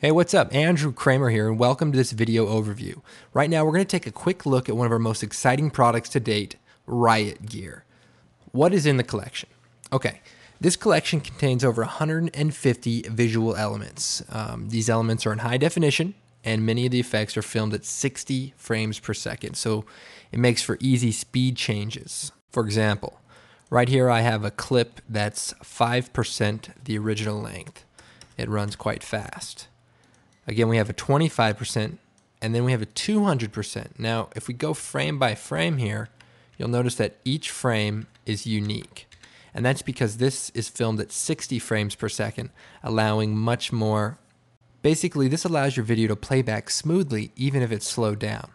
Hey, what's up? Andrew Kramer here, and welcome to this video overview. Right now, we're going to take a quick look at one of our most exciting products to date, Riot gear. What is in the collection? Okay, this collection contains over 150 visual elements. These elements are in high definition, and many of the effects are filmed at 60 frames per second, so it makes for easy speed changes. For example, right here I have a clip that's 5% the original length. It runs quite fast. Again, we have a 25%, and then we have a 200%. Now, if we go frame by frame here, you'll notice that each frame is unique. And that's because this is filmed at 60 frames per second, allowing much more. Basically, this allows your video to play back smoothly, even if it's slowed down.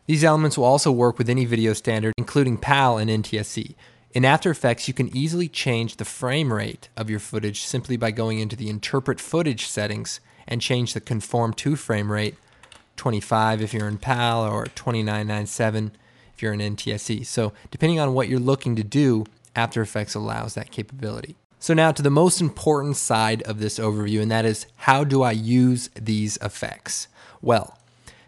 These elements will also work with any video standard, including PAL and NTSC. In After Effects, you can easily change the frame rate of your footage simply by going into the Interpret Footage settings and change the Conform to frame rate, 25 if you're in PAL or 2997 if you're in NTSC. So depending on what you're looking to do, After Effects allows that capability. So now to the most important side of this overview, and that is, how do I use these effects? Well,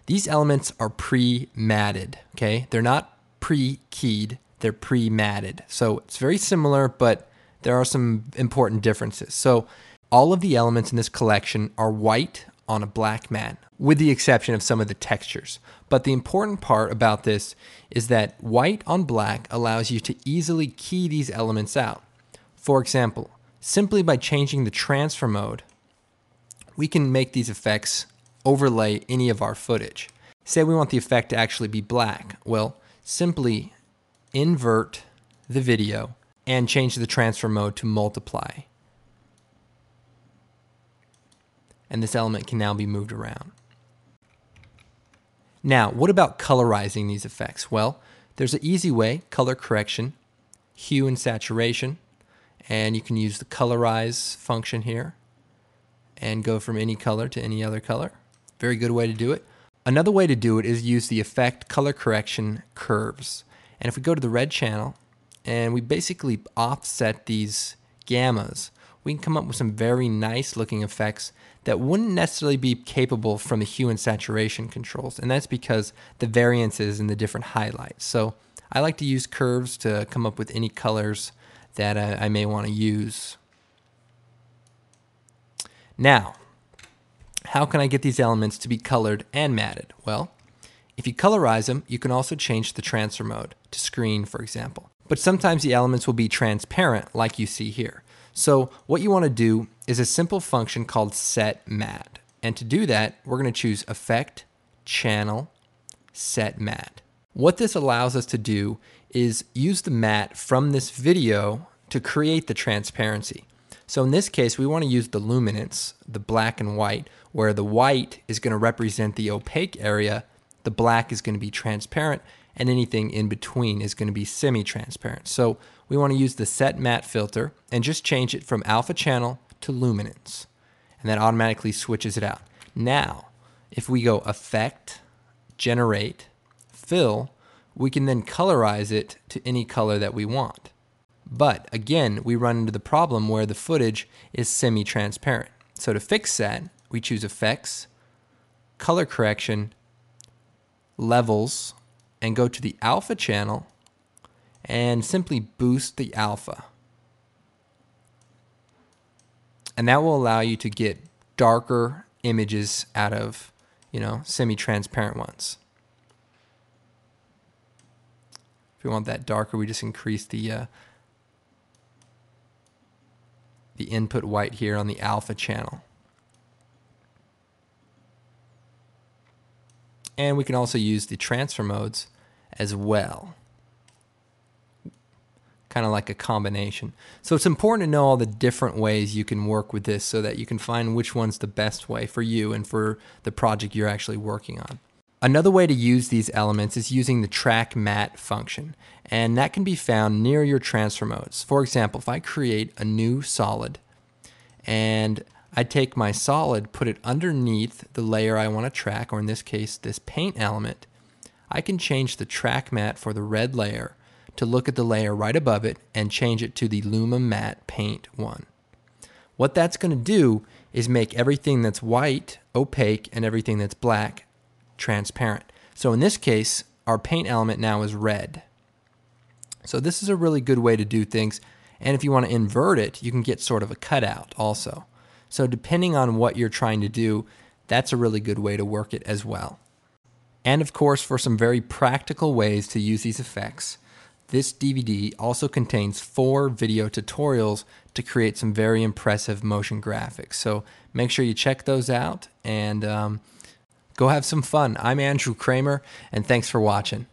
these elements are pre-matted, okay? They're not pre-keyed, they're pre-matted. So it's very similar, but there are some important differences. So all of the elements in this collection are white on a black mat, with the exception of some of the textures. But the important part about this is that white on black allows you to easily key these elements out. For example, simply by changing the transfer mode, we can make these effects overlay any of our footage. Say we want the effect to actually be black. Well, simply invert the video and change the transfer mode to multiply. And this element can now be moved around. Now, what about colorizing these effects? Well, there's an easy way, color correction, hue and saturation, and you can use the colorize function here and go from any color to any other color. Very good way to do it. Another way to do it is use the effect color correction curves. And if we go to the red channel and we basically offset these gammas, we can come up with some very nice looking effects that wouldn't necessarily be capable from the hue and saturation controls. And that's because the variances in the different highlights. So I like to use curves to come up with any colors that I may want to use. Now, how can I get these elements to be colored and matted? Well, if you colorize them, you can also change the transfer mode to screen, for example. But sometimes the elements will be transparent, like you see here. So what you want to do is a simple function called set matte. And to do that, we're going to choose Effect, Channel, Set Matte. What this allows us to do is use the matte from this video to create the transparency. So in this case, we want to use the luminance, the black and white, where the white is going to represent the opaque area, the black is going to be transparent, and anything in between is going to be semi-transparent. So we want to use the set matte filter and just change it from alpha channel to luminance. And that automatically switches it out. Now, if we go Effect, Generate, Fill, we can then colorize it to any color that we want. But again, we run into the problem where the footage is semi-transparent. So to fix that, we choose Effects, Color Correction, Levels, and go to the alpha channel and simply boost the alpha. And that will allow you to get darker images out of, semi-transparent ones. If we want that darker, we just increase the input white here on the alpha channel. And we can also use the transfer modes as well. Kind of like a combination. So it's important to know all the different ways you can work with this so that you can find which one's the best way for you and for the project you're actually working on. Another way to use these elements is using the track matte function, and that can be found near your transfer modes. For example, if I create a new solid and I take my solid, put it underneath the layer I want to track, or in this case, this paint element, I can change the track matte for the red layer to look at the layer right above it and change it to the Luma Matte Paint one. What that's going to do is make everything that's white opaque and everything that's black transparent. So in this case, our paint element now is red. So this is a really good way to do things. And if you want to invert it, you can get sort of a cutout also. So depending on what you're trying to do, that's a really good way to work it as well. And of course, for some very practical ways to use these effects, this DVD also contains 4 video tutorials to create some very impressive motion graphics. So make sure you check those out and go have some fun. I'm Andrew Kramer, and thanks for watching.